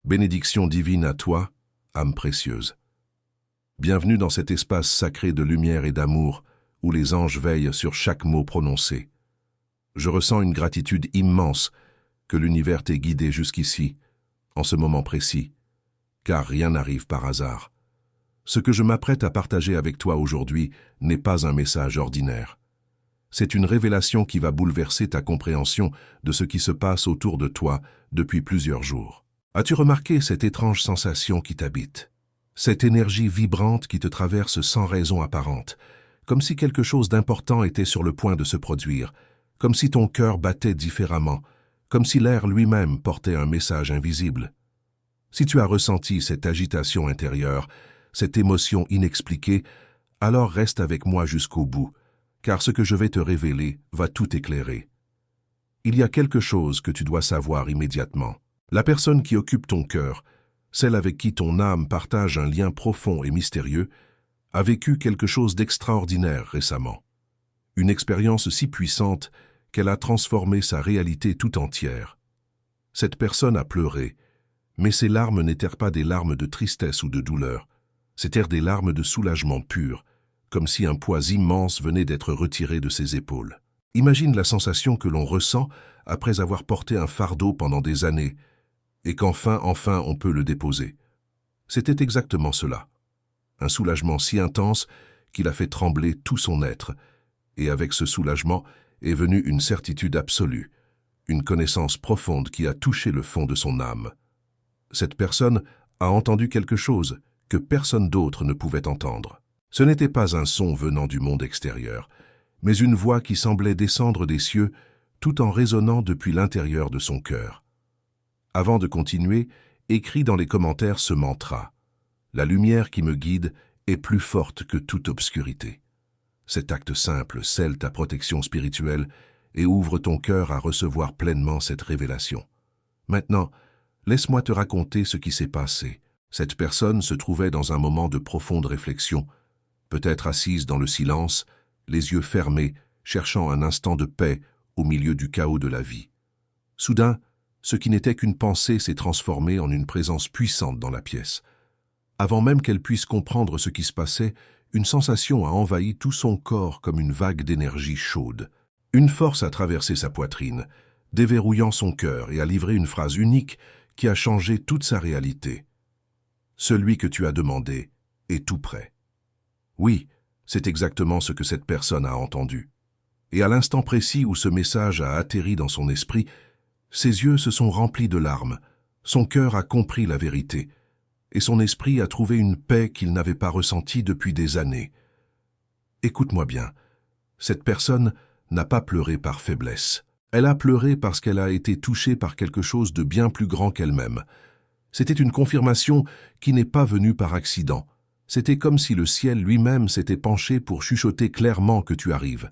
Bénédiction divine à toi, âme précieuse. Bienvenue dans cet espace sacré de lumière et d'amour où les anges veillent sur chaque mot prononcé. Je ressens une gratitude immense que l'univers t'ait guidé jusqu'ici, en ce moment précis, car rien n'arrive par hasard. Ce que je m'apprête à partager avec toi aujourd'hui n'est pas un message ordinaire. C'est une révélation qui va bouleverser ta compréhension de ce qui se passe autour de toi depuis plusieurs jours. As-tu remarqué cette étrange sensation qui t'habite? Cette énergie vibrante qui te traverse sans raison apparente, comme si quelque chose d'important était sur le point de se produire, comme si ton cœur battait différemment, comme si l'air lui-même portait un message invisible. Si tu as ressenti cette agitation intérieure, cette émotion inexpliquée, alors reste avec moi jusqu'au bout, car ce que je vais te révéler va tout éclairer. Il y a quelque chose que tu dois savoir immédiatement. La personne qui occupe ton cœur, celle avec qui ton âme partage un lien profond et mystérieux, a vécu quelque chose d'extraordinaire récemment. Une expérience si puissante qu'elle a transformé sa réalité tout entière. Cette personne a pleuré, mais ses larmes n'étaient pas des larmes de tristesse ou de douleur, c'étaient des larmes de soulagement pur, comme si un poids immense venait d'être retiré de ses épaules. Imagine la sensation que l'on ressent après avoir porté un fardeau pendant des années, et qu'enfin on peut le déposer. C'était exactement cela. Un soulagement si intense qu'il a fait trembler tout son être, et avec ce soulagement est venue une certitude absolue, une connaissance profonde qui a touché le fond de son âme. Cette personne a entendu quelque chose que personne d'autre ne pouvait entendre. Ce n'était pas un son venant du monde extérieur, mais une voix qui semblait descendre des cieux tout en résonnant depuis l'intérieur de son cœur. Avant de continuer, écris dans les commentaires ce mantra. La lumière qui me guide est plus forte que toute obscurité. Cet acte simple scelle ta protection spirituelle et ouvre ton cœur à recevoir pleinement cette révélation. Maintenant, laisse-moi te raconter ce qui s'est passé. Cette personne se trouvait dans un moment de profonde réflexion, peut-être assise dans le silence, les yeux fermés, cherchant un instant de paix au milieu du chaos de la vie. Soudain, ce qui n'était qu'une pensée s'est transformé en une présence puissante dans la pièce. Avant même qu'elle puisse comprendre ce qui se passait, une sensation a envahi tout son corps comme une vague d'énergie chaude. Une force a traversé sa poitrine, déverrouillant son cœur et a livré une phrase unique qui a changé toute sa réalité. Celui que tu as demandé est tout prêt. Oui, c'est exactement ce que cette personne a entendu. Et à l'instant précis où ce message a atterri dans son esprit, ses yeux se sont remplis de larmes, son cœur a compris la vérité, et son esprit a trouvé une paix qu'il n'avait pas ressentie depuis des années. Écoute-moi bien, cette personne n'a pas pleuré par faiblesse. Elle a pleuré parce qu'elle a été touchée par quelque chose de bien plus grand qu'elle-même. C'était une confirmation qui n'est pas venue par accident. C'était comme si le ciel lui-même s'était penché pour chuchoter clairement que tu arrives.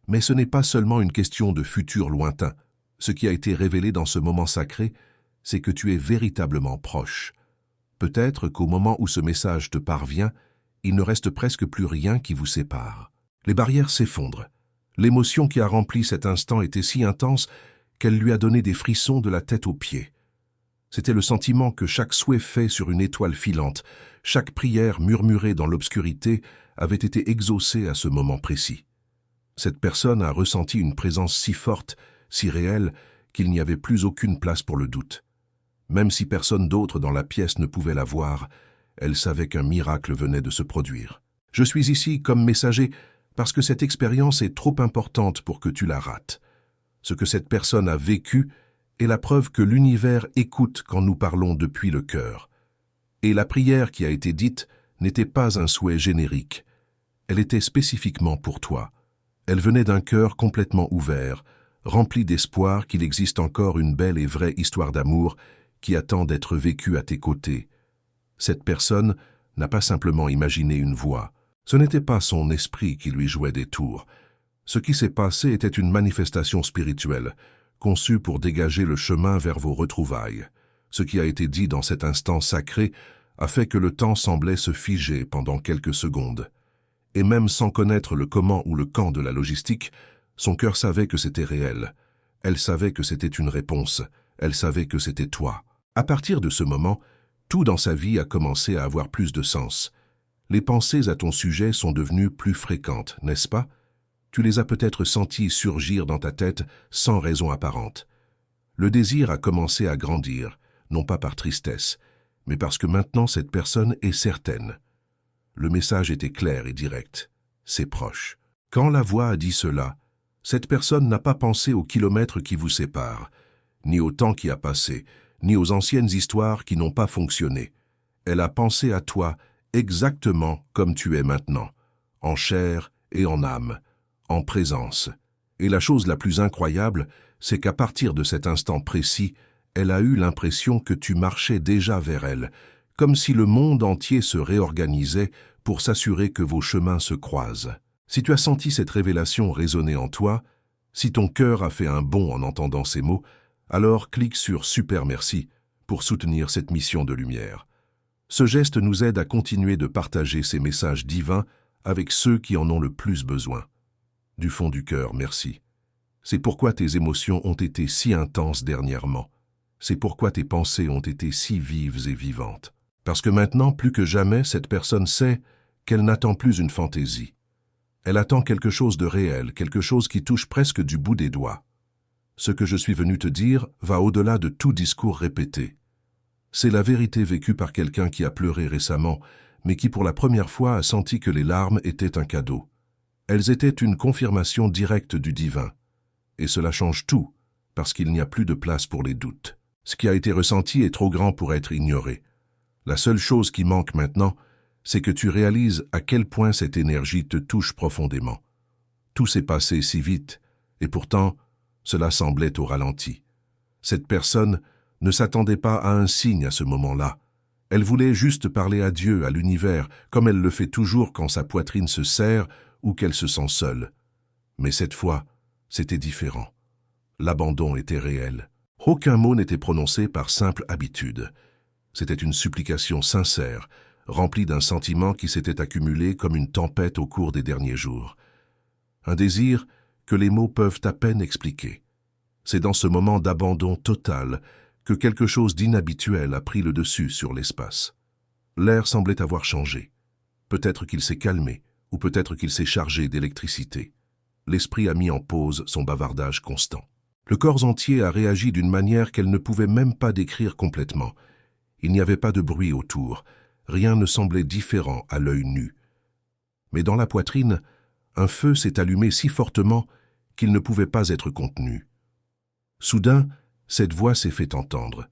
Mais ce n'est pas seulement une question de futur lointain. Ce qui a été révélé dans ce moment sacré, c'est que tu es véritablement proche. Peut-être qu'au moment où ce message te parvient, il ne reste presque plus rien qui vous sépare. Les barrières s'effondrent. L'émotion qui a rempli cet instant était si intense qu'elle lui a donné des frissons de la tête aux pieds. C'était le sentiment que chaque souhait fait sur une étoile filante, chaque prière murmurée dans l'obscurité avait été exaucée à ce moment précis. Cette personne a ressenti une présence si forte, si réelle, qu'il n'y avait plus aucune place pour le doute. Même si personne d'autre dans la pièce ne pouvait la voir, elle savait qu'un miracle venait de se produire. Je suis ici comme messager parce que cette expérience est trop importante pour que tu la rates. Ce que cette personne a vécu est la preuve que l'univers écoute quand nous parlons depuis le cœur. Et la prière qui a été dite n'était pas un souhait générique. Elle était spécifiquement pour toi. Elle venait d'un cœur complètement ouvert, rempli d'espoir qu'il existe encore une belle et vraie histoire d'amour qui attend d'être vécue à tes côtés. Cette personne n'a pas simplement imaginé une voix. Ce n'était pas son esprit qui lui jouait des tours. Ce qui s'est passé était une manifestation spirituelle, conçue pour dégager le chemin vers vos retrouvailles. Ce qui a été dit dans cet instant sacré a fait que le temps semblait se figer pendant quelques secondes. Et même sans connaître le comment ou le quand de la logistique, son cœur savait que c'était réel. Elle savait que c'était une réponse. Elle savait que c'était toi. À partir de ce moment, tout dans sa vie a commencé à avoir plus de sens. Les pensées à ton sujet sont devenues plus fréquentes, n'est-ce pas? Tu les as peut-être senties surgir dans ta tête sans raison apparente. Le désir a commencé à grandir, non pas par tristesse, mais parce que maintenant cette personne est certaine. Le message était clair et direct. C'est proche. Quand la voix a dit cela, cette personne n'a pas pensé aux kilomètres qui vous séparent, ni au temps qui a passé, ni aux anciennes histoires qui n'ont pas fonctionné. Elle a pensé à toi exactement comme tu es maintenant, en chair et en âme, en présence. Et la chose la plus incroyable, c'est qu'à partir de cet instant précis, elle a eu l'impression que tu marchais déjà vers elle, comme si le monde entier se réorganisait pour s'assurer que vos chemins se croisent. Si tu as senti cette révélation résonner en toi, si ton cœur a fait un bond en entendant ces mots, alors clique sur Super Merci pour soutenir cette mission de lumière. Ce geste nous aide à continuer de partager ces messages divins avec ceux qui en ont le plus besoin. Du fond du cœur, merci. C'est pourquoi tes émotions ont été si intenses dernièrement. C'est pourquoi tes pensées ont été si vives et vivantes. Parce que maintenant, plus que jamais, cette personne sait qu'elle n'attend plus une fantaisie. Elle attend quelque chose de réel, quelque chose qui touche presque du bout des doigts. Ce que je suis venu te dire va au-delà de tout discours répété. C'est la vérité vécue par quelqu'un qui a pleuré récemment, mais qui pour la première fois a senti que les larmes étaient un cadeau. Elles étaient une confirmation directe du divin. Et cela change tout, parce qu'il n'y a plus de place pour les doutes. Ce qui a été ressenti est trop grand pour être ignoré. La seule chose qui manque maintenant, c'est que tu réalises à quel point cette énergie te touche profondément. Tout s'est passé si vite, et pourtant, cela semblait au ralenti. Cette personne ne s'attendait pas à un signe à ce moment-là. Elle voulait juste parler à Dieu, à l'univers, comme elle le fait toujours quand sa poitrine se serre ou qu'elle se sent seule. Mais cette fois, c'était différent. L'abandon était réel. Aucun mot n'était prononcé par simple habitude. C'était une supplication sincère, remplie d'un sentiment qui s'était accumulé comme une tempête au cours des derniers jours. Un désir que les mots peuvent à peine expliquer. C'est dans ce moment d'abandon total que quelque chose d'inhabituel a pris le dessus sur l'espace. L'air semblait avoir changé. Peut-être qu'il s'est calmé, ou peut-être qu'il s'est chargé d'électricité. L'esprit a mis en pause son bavardage constant. Le corps entier a réagi d'une manière qu'elle ne pouvait même pas décrire complètement. Il n'y avait pas de bruit autour, rien ne semblait différent à l'œil nu. Mais dans la poitrine, un feu s'est allumé si fortement qu'il ne pouvait pas être contenu. Soudain, cette voix s'est fait entendre.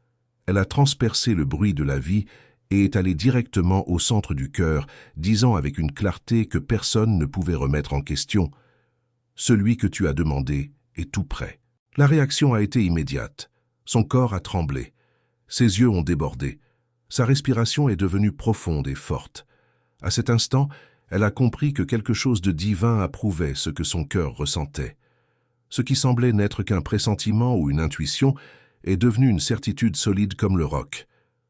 Elle a transpercé le bruit de la vie et est allée directement au centre du cœur, disant avec une clarté que personne ne pouvait remettre en question « Celui que tu as demandé est tout prêt ». La réaction a été immédiate. Son corps a tremblé. Ses yeux ont débordé. Sa respiration est devenue profonde et forte. À cet instant, elle a compris que quelque chose de divin approuvait ce que son cœur ressentait. Ce qui semblait n'être qu'un pressentiment ou une intuition est devenu une certitude solide comme le roc.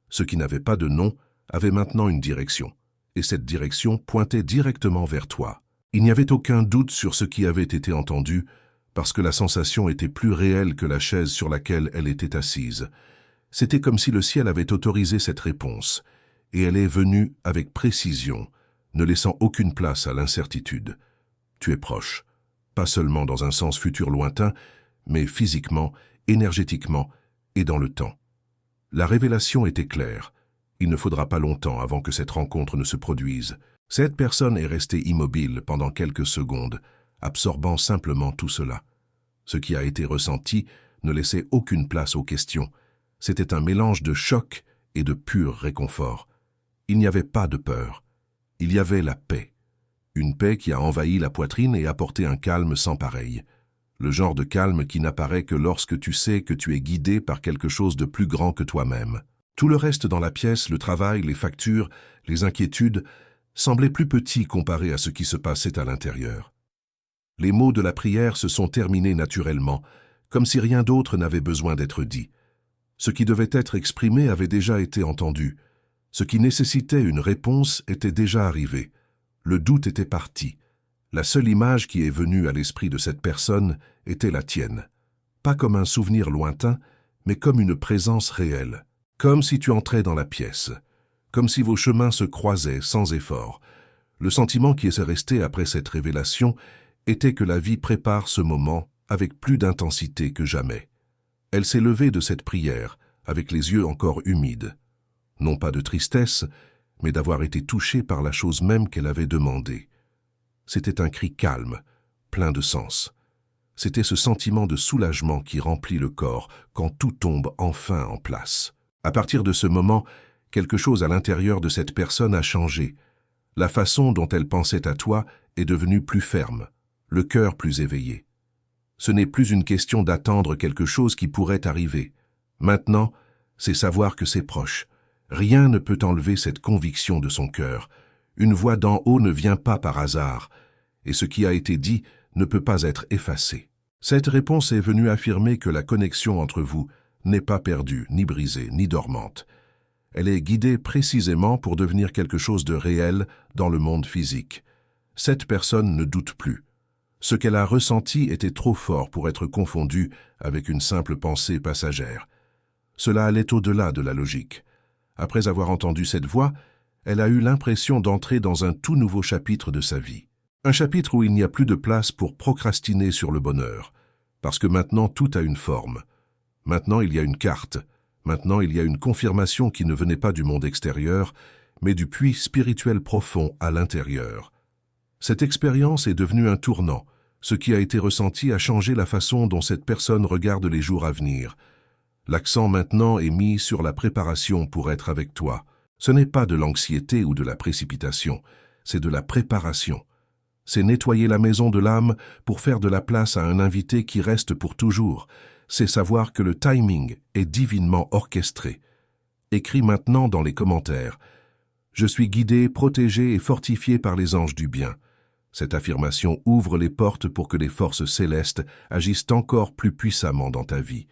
Ce qui n'avait pas de nom avait maintenant une direction, et cette direction pointait directement vers toi. Il n'y avait aucun doute sur ce qui avait été entendu, parce que la sensation était plus réelle que la chaise sur laquelle elle était assise. C'était comme si le ciel avait autorisé cette réponse, et elle est venue avec précision, ne laissant aucune place à l'incertitude. Tu es proche, pas seulement dans un sens futur lointain, mais physiquement, énergétiquement et dans le temps. La révélation était claire. Il ne faudra pas longtemps avant que cette rencontre ne se produise. Cette personne est restée immobile pendant quelques secondes, absorbant simplement tout cela. Ce qui a été ressenti ne laissait aucune place aux questions. C'était un mélange de choc et de pur réconfort. Il n'y avait pas de peur. Il y avait la paix. Une paix qui a envahi la poitrine et apporté un calme sans pareil. Le genre de calme qui n'apparaît que lorsque tu sais que tu es guidé par quelque chose de plus grand que toi-même. Tout le reste dans la pièce, le travail, les factures, les inquiétudes, semblait plus petit comparé à ce qui se passait à l'intérieur. Les mots de la prière se sont terminés naturellement, comme si rien d'autre n'avait besoin d'être dit. Ce qui devait être exprimé avait déjà été entendu. Ce qui nécessitait une réponse était déjà arrivé. Le doute était parti. La seule image qui est venue à l'esprit de cette personne était la tienne. Pas comme un souvenir lointain, mais comme une présence réelle. comme si tu entrais dans la pièce, comme si vos chemins se croisaient sans effort. Le sentiment qui est resté après cette révélation était que la vie prépare ce moment avec plus d'intensité que jamais. Elle s'est levée de cette prière, avec les yeux encore humides. Non pas de tristesse, mais d'avoir été touchée par la chose même qu'elle avait demandée. C'était un cri calme, plein de sens. C'était ce sentiment de soulagement qui remplit le corps quand tout tombe enfin en place. À partir de ce moment, quelque chose à l'intérieur de cette personne a changé. La façon dont elle pensait à toi est devenue plus ferme, le cœur plus éveillé. Ce n'est plus une question d'attendre quelque chose qui pourrait arriver. Maintenant, c'est savoir que c'est proche. Rien ne peut enlever cette conviction de son cœur. Une voix d'en haut ne vient pas par hasard, et ce qui a été dit ne peut pas être effacé. Cette réponse est venue affirmer que la connexion entre vous n'est pas perdue, ni brisée, ni dormante. Elle est guidée précisément pour devenir quelque chose de réel dans le monde physique. Cette personne ne doute plus. Ce qu'elle a ressenti était trop fort pour être confondu avec une simple pensée passagère. Cela allait au-delà de la logique. Après avoir entendu cette voix, elle a eu l'impression d'entrer dans un tout nouveau chapitre de sa vie. Un chapitre où il n'y a plus de place pour procrastiner sur le bonheur, parce que maintenant tout a une forme. Maintenant il y a une carte, maintenant il y a une confirmation qui ne venait pas du monde extérieur, mais du puits spirituel profond à l'intérieur. Cette expérience est devenue un tournant. Ce qui a été ressenti a changé la façon dont cette personne regarde les jours à venir. L'accent maintenant est mis sur la préparation pour être avec toi. Ce n'est pas de l'anxiété ou de la précipitation, c'est de la préparation. C'est nettoyer la maison de l'âme pour faire de la place à un invité qui reste pour toujours. C'est savoir que le timing est divinement orchestré. Écris maintenant dans les commentaires. Je suis guidé, protégé et fortifié par les anges du bien. Cette affirmation ouvre les portes pour que les forces célestes agissent encore plus puissamment dans ta vie.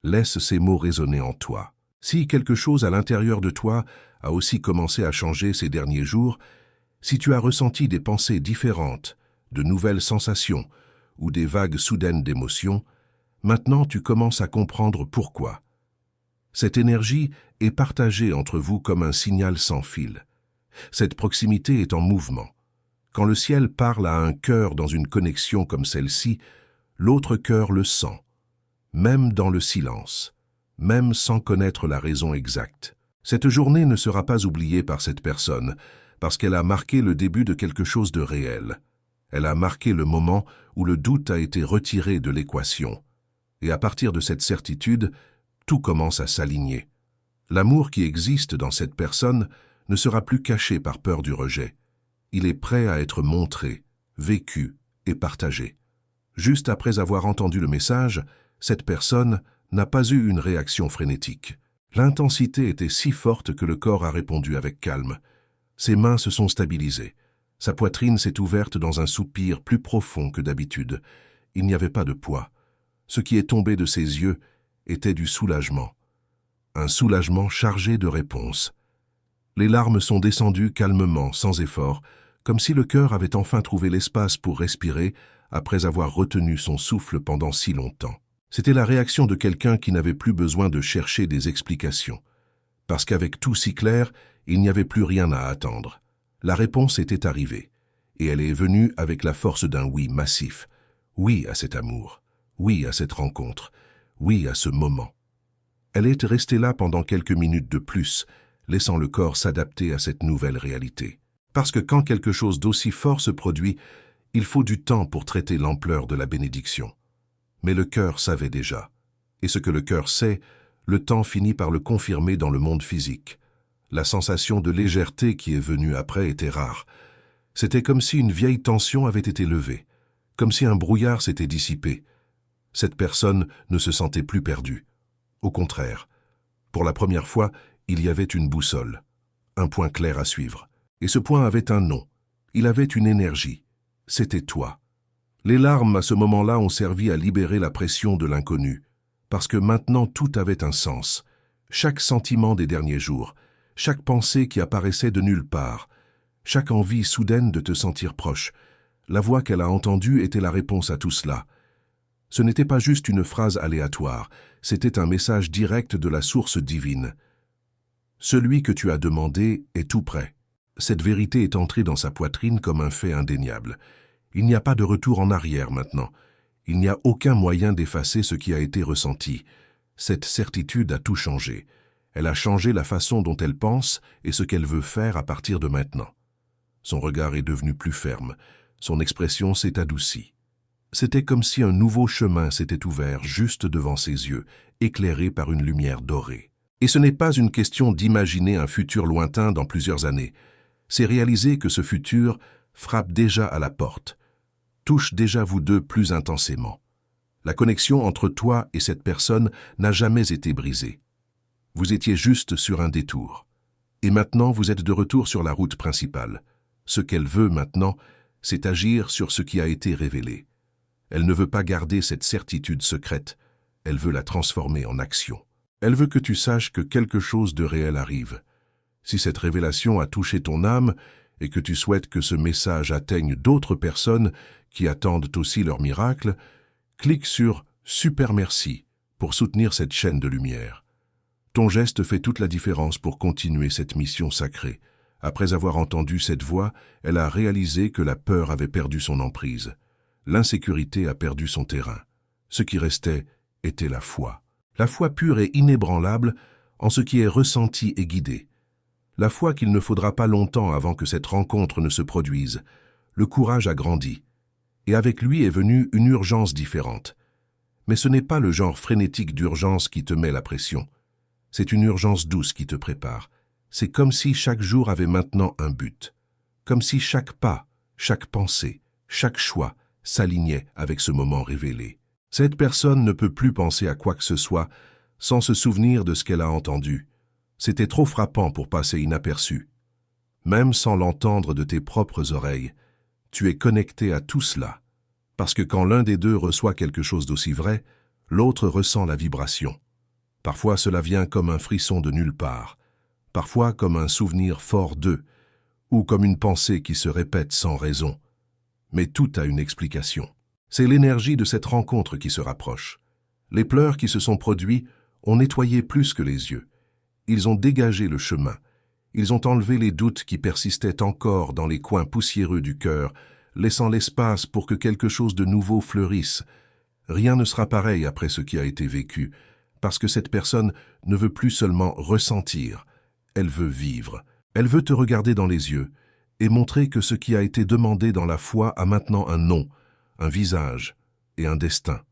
Laisse ces mots résonner en toi. Si quelque chose à l'intérieur de toi a aussi commencé à changer ces derniers jours, si tu as ressenti des pensées différentes, de nouvelles sensations ou des vagues soudaines d'émotions, maintenant tu commences à comprendre pourquoi. Cette énergie est partagée entre vous comme un signal sans fil. Cette proximité est en mouvement. Quand le ciel parle à un cœur dans une connexion comme celle-ci, l'autre cœur le sent, même dans le silence, même sans connaître la raison exacte. Cette journée ne sera pas oubliée par cette personne, parce qu'elle a marqué le début de quelque chose de réel. Elle a marqué le moment où le doute a été retiré de l'équation. Et à partir de cette certitude, tout commence à s'aligner. L'amour qui existe dans cette personne ne sera plus caché par peur du rejet. Il est prêt à être montré, vécu et partagé. Juste après avoir entendu le message, cette personne n'a pas eu une réaction frénétique. L'intensité était si forte que le corps a répondu avec calme. Ses mains se sont stabilisées. Sa poitrine s'est ouverte dans un soupir plus profond que d'habitude. Il n'y avait pas de poids. Ce qui est tombé de ses yeux était du soulagement. Un soulagement chargé de réponses. Les larmes sont descendues calmement, sans effort, comme si le cœur avait enfin trouvé l'espace pour respirer après avoir retenu son souffle pendant si longtemps. C'était la réaction de quelqu'un qui n'avait plus besoin de chercher des explications. Parce qu'avec tout si clair, il n'y avait plus rien à attendre. La réponse était arrivée, et elle est venue avec la force d'un oui massif. Oui à cet amour, oui à cette rencontre, oui à ce moment. Elle est restée là pendant quelques minutes de plus, laissant le corps s'adapter à cette nouvelle réalité. Parce que quand quelque chose d'aussi fort se produit, il faut du temps pour traiter l'ampleur de la bénédiction. Mais le cœur savait déjà. Et ce que le cœur sait, le temps finit par le confirmer dans le monde physique. La sensation de légèreté qui est venue après était rare. C'était comme si une vieille tension avait été levée, comme si un brouillard s'était dissipé. Cette personne ne se sentait plus perdue. Au contraire, pour la première fois, il y avait une boussole, un point clair à suivre. Et ce point avait un nom, il avait une énergie. C'était toi. Les larmes à ce moment-là ont servi à libérer la pression de l'inconnu, parce que maintenant tout avait un sens. Chaque sentiment des derniers jours, chaque pensée qui apparaissait de nulle part, chaque envie soudaine de te sentir proche, la voix qu'elle a entendue était la réponse à tout cela. Ce n'était pas juste une phrase aléatoire, c'était un message direct de la source divine. Celui que tu as demandé est tout près. Cette vérité est entrée dans sa poitrine comme un fait indéniable. Il n'y a pas de retour en arrière maintenant. Il n'y a aucun moyen d'effacer ce qui a été ressenti. Cette certitude a tout changé. Elle a changé la façon dont elle pense et ce qu'elle veut faire à partir de maintenant. Son regard est devenu plus ferme. Son expression s'est adoucie. C'était comme si un nouveau chemin s'était ouvert juste devant ses yeux, éclairé par une lumière dorée. Et ce n'est pas une question d'imaginer un futur lointain dans plusieurs années. C'est réaliser que ce futur frappe déjà à la porte, touche déjà vous deux plus intensément. La connexion entre toi et cette personne n'a jamais été brisée. Vous étiez juste sur un détour. Et maintenant, vous êtes de retour sur la route principale. Ce qu'elle veut maintenant, c'est agir sur ce qui a été révélé. Elle ne veut pas garder cette certitude secrète. Elle veut la transformer en action. Elle veut que tu saches que quelque chose de réel arrive. Si cette révélation a touché ton âme et que tu souhaites que ce message atteigne d'autres personnes qui attendent aussi leur miracle, clique sur « Super merci » pour soutenir cette chaîne de lumière. Ton geste fait toute la différence pour continuer cette mission sacrée. Après avoir entendu cette voix, elle a réalisé que la peur avait perdu son emprise. L'insécurité a perdu son terrain. Ce qui restait était la foi. La foi pure et inébranlable en ce qui est ressenti et guidé. La foi qu'il ne faudra pas longtemps avant que cette rencontre ne se produise. Le courage a grandi. Et avec lui est venue une urgence différente. Mais ce n'est pas le genre frénétique d'urgence qui te met la pression. C'est une urgence douce qui te prépare. C'est comme si chaque jour avait maintenant un but. Comme si chaque pas, chaque pensée, chaque choix s'alignait avec ce moment révélé. Cette personne ne peut plus penser à quoi que ce soit sans se souvenir de ce qu'elle a entendu. C'était trop frappant pour passer inaperçu. Même sans l'entendre de tes propres oreilles, tu es connecté à tout cela. Parce que quand l'un des deux reçoit quelque chose d'aussi vrai, l'autre ressent la vibration. Parfois cela vient comme un frisson de nulle part, parfois comme un souvenir fort d'eux, ou comme une pensée qui se répète sans raison. Mais tout a une explication. C'est l'énergie de cette rencontre qui se rapproche. Les pleurs qui se sont produits ont nettoyé plus que les yeux. Ils ont dégagé le chemin. Ils ont enlevé les doutes qui persistaient encore dans les coins poussiéreux du cœur, laissant l'espace pour que quelque chose de nouveau fleurisse. Rien ne sera pareil après ce qui a été vécu, parce que cette personne ne veut plus seulement ressentir, elle veut vivre. Elle veut te regarder dans les yeux et montrer que ce qui a été demandé dans la foi a maintenant un nom, un visage et un destin.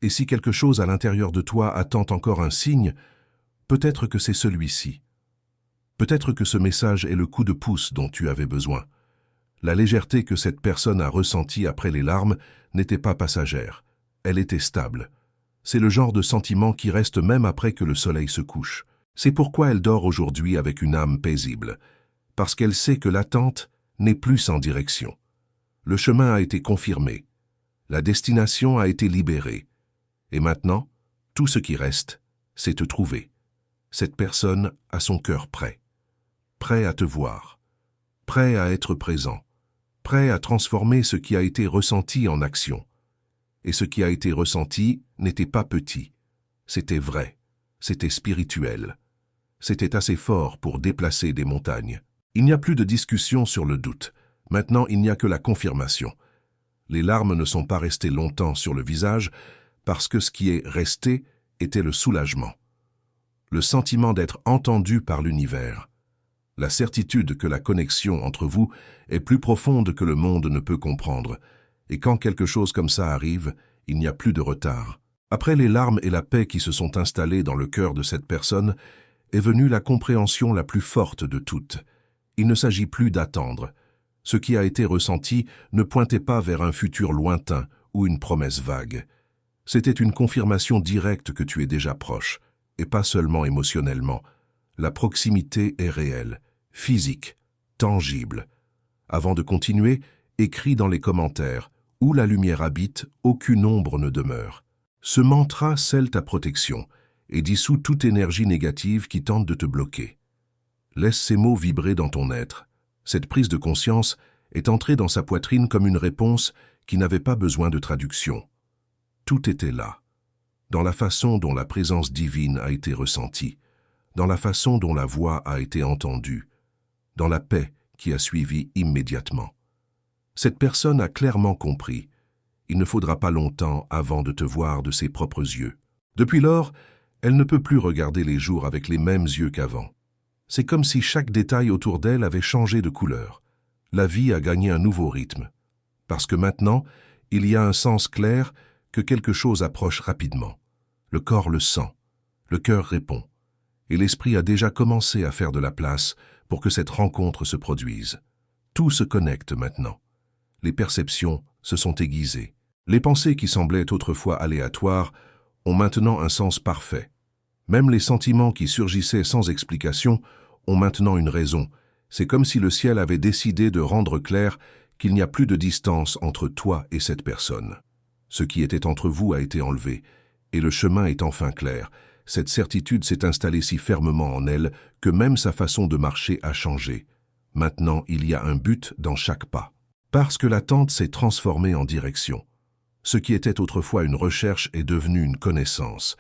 Et si quelque chose à l'intérieur de toi attend encore un signe, peut-être que c'est celui-ci. Peut-être que ce message est le coup de pouce dont tu avais besoin. La légèreté que cette personne a ressentie après les larmes n'était pas passagère, elle était stable. C'est le genre de sentiment qui reste même après que le soleil se couche. C'est pourquoi elle dort aujourd'hui avec une âme paisible, parce qu'elle sait que l'attente n'est plus sans direction. Le chemin a été confirmé, la destination a été libérée, et maintenant, tout ce qui reste, c'est te trouver. Cette personne a son cœur prêt, prêt à te voir, prêt à être présent, prêt à transformer ce qui a été ressenti en action. Et ce qui a été ressenti n'était pas petit, c'était vrai, c'était spirituel. C'était assez fort pour déplacer des montagnes. Il n'y a plus de discussion sur le doute. Maintenant, il n'y a que la confirmation. Les larmes ne sont pas restées longtemps sur le visage parce que ce qui est resté était le soulagement. Le sentiment d'être entendu par l'univers. La certitude que la connexion entre vous est plus profonde que le monde ne peut comprendre. Et quand quelque chose comme ça arrive, il n'y a plus de retard. Après les larmes et la paix qui se sont installées dans le cœur de cette personne, est venue la compréhension la plus forte de toutes. Il ne s'agit plus d'attendre. Ce qui a été ressenti ne pointait pas vers un futur lointain ou une promesse vague. C'était une confirmation directe que tu es déjà proche, et pas seulement émotionnellement. La proximité est réelle, physique, tangible. Avant de continuer, écris dans les commentaires « Où la lumière habite, aucune ombre ne demeure ». Ce mantra scelle ta protection et dissout toute énergie négative qui tente de te bloquer. Laisse ces mots vibrer dans ton être. Cette prise de conscience est entrée dans sa poitrine comme une réponse qui n'avait pas besoin de traduction. Tout était là, dans la façon dont la présence divine a été ressentie, dans la façon dont la voix a été entendue, dans la paix qui a suivi immédiatement. Cette personne a clairement compris. Il ne faudra pas longtemps avant de te voir de ses propres yeux. Depuis lors, elle ne peut plus regarder les jours avec les mêmes yeux qu'avant. C'est comme si chaque détail autour d'elle avait changé de couleur. La vie a gagné un nouveau rythme. Parce que maintenant, il y a un sens clair que quelque chose approche rapidement. Le corps le sent, le cœur répond, et l'esprit a déjà commencé à faire de la place pour que cette rencontre se produise. Tout se connecte maintenant. Les perceptions se sont aiguisées. Les pensées qui semblaient autrefois aléatoires ont maintenant un sens parfait. Même les sentiments qui surgissaient sans explication ont maintenant une raison. C'est comme si le ciel avait décidé de rendre clair qu'il n'y a plus de distance entre toi et cette personne. Ce qui était entre vous a été enlevé, et le chemin est enfin clair. Cette certitude s'est installée si fermement en elle que même sa façon de marcher a changé. Maintenant, il y a un but dans chaque pas. Parce que l'attente s'est transformée en direction. Ce qui était autrefois une recherche est devenu une connaissance.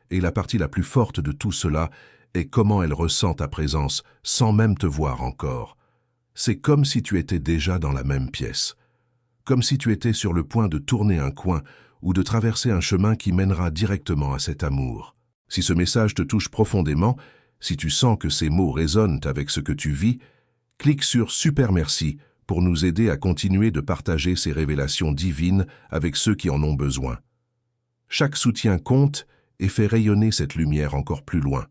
Et la partie la plus forte de tout cela est comment elle ressent ta présence sans même te voir encore. C'est comme si tu étais déjà dans la même pièce. Comme si tu étais sur le point de tourner un coin ou de traverser un chemin qui mènera directement à cet amour. Si ce message te touche profondément, si tu sens que ces mots résonnent avec ce que tu vis, clique sur « Super merci » pour nous aider à continuer de partager ces révélations divines avec ceux qui en ont besoin. Chaque soutien compte et fait rayonner cette lumière encore plus loin.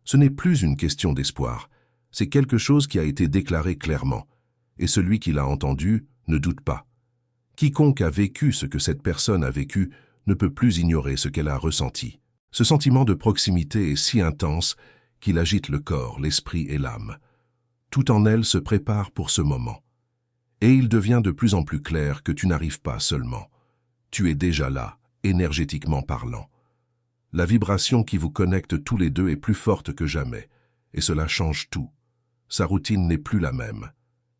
Ce n'est plus une question d'espoir, c'est quelque chose qui a été déclaré clairement, et celui qui l'a entendu ne doute pas. Quiconque a vécu ce que cette personne a vécu ne peut plus ignorer ce qu'elle a ressenti. Ce sentiment de proximité est si intense qu'il agite le corps, l'esprit et l'âme. Tout en elle se prépare pour ce moment. Et il devient de plus en plus clair que tu n'arrives pas seulement. Tu es déjà là, énergétiquement parlant. La vibration qui vous connecte tous les deux est plus forte que jamais, et cela change tout. Sa routine n'est plus la même.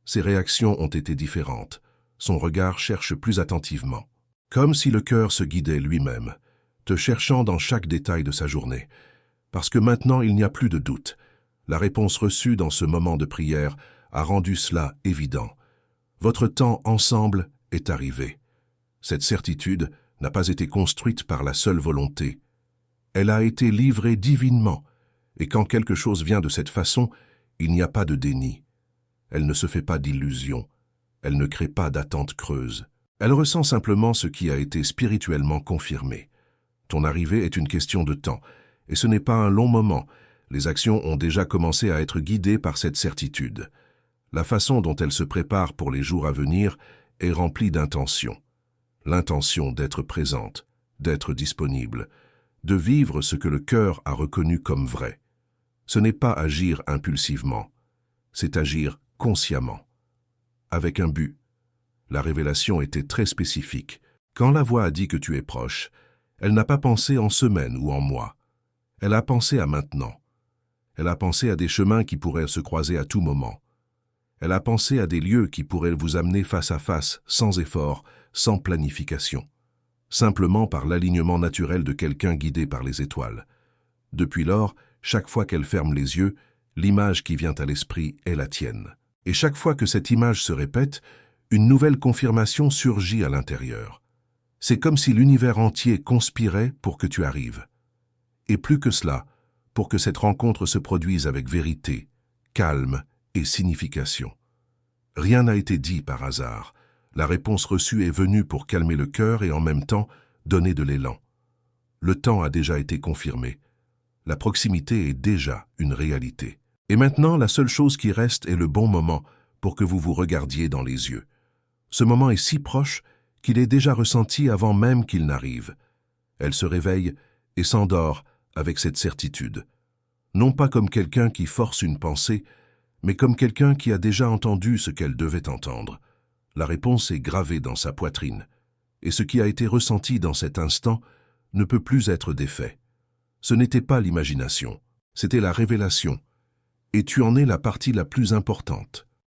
Ses réactions ont été différentes. Son regard cherche plus attentivement. Comme si le cœur se guidait lui-même, te cherchant dans chaque détail de sa journée. Parce que maintenant il n'y a plus de doute. La réponse reçue dans ce moment de prière a rendu cela évident. Votre temps ensemble est arrivé. Cette certitude n'a pas été construite par la seule volonté. Elle a été livrée divinement, et quand quelque chose vient de cette façon, il n'y a pas de déni. Elle ne se fait pas d'illusions, elle ne crée pas d'attente creuse. Elle ressent simplement ce qui a été spirituellement confirmé. Ton arrivée est une question de temps, et ce n'est pas un long moment. Les actions ont déjà commencé à être guidées par cette certitude. La façon dont elle se prépare pour les jours à venir est remplie d'intention. L'intention d'être présente, d'être disponible, de vivre ce que le cœur a reconnu comme vrai. Ce n'est pas agir impulsivement, c'est agir consciemment, avec un but. La révélation était très spécifique. Quand la voix a dit que tu es proche, elle n'a pas pensé en semaines ou en mois. Elle a pensé à maintenant. Elle a pensé à des chemins qui pourraient se croiser à tout moment. Elle a pensé à des lieux qui pourraient vous amener face à face, sans effort, sans planification. Simplement par l'alignement naturel de quelqu'un guidé par les étoiles. Depuis lors, chaque fois qu'elle ferme les yeux, l'image qui vient à l'esprit est la tienne. Et chaque fois que cette image se répète, une nouvelle confirmation surgit à l'intérieur. C'est comme si l'univers entier conspirait pour que tu arrives. Et plus que cela, pour que cette rencontre se produise avec vérité, calme et signification. Rien n'a été dit par hasard. La réponse reçue est venue pour calmer le cœur et en même temps donner de l'élan. Le temps a déjà été confirmé. La proximité est déjà une réalité. Et maintenant, la seule chose qui reste est le bon moment pour que vous vous regardiez dans les yeux. Ce moment est si proche qu'il est déjà ressenti avant même qu'il n'arrive. Elle se réveille et s'endort avec cette certitude. Non pas comme quelqu'un qui force une pensée, mais comme quelqu'un qui a déjà entendu ce qu'elle devait entendre. La réponse est gravée dans sa poitrine, et ce qui a été ressenti dans cet instant ne peut plus être défait. Ce n'était pas l'imagination, c'était la révélation, et tu en es la partie la plus importante.